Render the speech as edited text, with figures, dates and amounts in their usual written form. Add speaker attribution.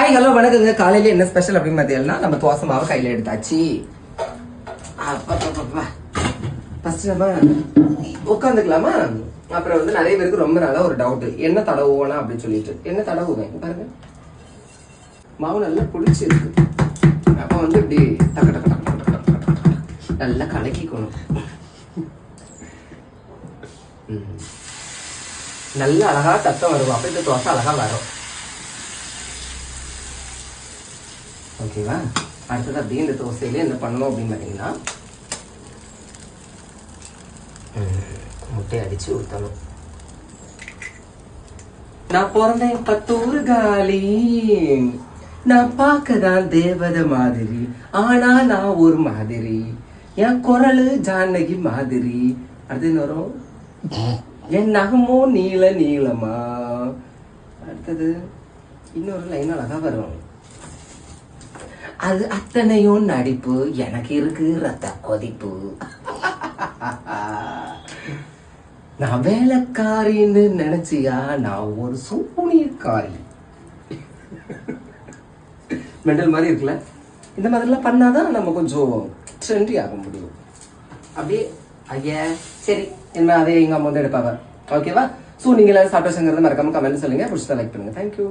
Speaker 1: Hi hello வணக்கங்க. காலையில என்ன ஸ்பெஷல் அப்படின்னு பார்த்தீங்கன்னா நம்ம தோசை மாவை கையில எடுத்தாச்சு. ஃபர்ஸ்ட் நம்ம உட்காந்துக்கலாமா? அப்புறம் வந்து நிறைய பேருக்கு ரொம்ப நாளா ஒரு டவுட், என்ன தடவுவோனா அப்படின்னு சொல்லிட்டு. என்ன தடவுவேன் பாருங்க, மாவு நல்லா புளிச்சு இருக்கு. அப்ப வந்து இப்படி டக்கு டக்கு டக்கு டக்கு டக்கு டக்கு நல்லா கலக்கிக்கணும். நல்ல அழகா சத்தம் வரும். அப்ப இந்த தோசை அழகா வரும். ஓகேவா? அடுத்தது அப்படியே இந்த தோசையில என்ன பண்ணணும் அப்படின்னு பார்த்தீங்கன்னா முட்டை அடிச்சு ஊற்றணும். நான் பிறந்தேன் 10 ஊர் காலி, நான் பார்க்கதான் தேவதை மாதிரி, ஆனா நான் ஒரு மாதிரி, என் குரலு ஜானகி மாதிரி. அடுத்து என்ன வரும்? என் நகமோ நீள நீளமா. அடுத்தது இன்னொரு லைன் அழகா வரும். அது அத்தனையும் நடிப்பு, எனக்கு இருக்கு ரத்த கொதிப்பு. நான் வேலைக்காரின்னு நினைச்சியா, நான் ஒரு சூனியக்காரி. மெண்டல் மாதிரி இருக்குல்ல? இந்த மாதிரிலாம் பண்ணாதான் நம்ம கொஞ்சம் ட்ரெண்டி ஆக முடியும். அப்படியே ஐயா சரி என்ன அதே எங்க அம்மா வந்து எடுப்பாங்க. ஓகேவா? ஸோ நீங்க எல்லாரும் சாப்பிட்டு மறக்காம கமெண்ட் சொல்லுங்க. பிடிச்சதா லைக் பண்ணுங்க. தேங்க்யூ.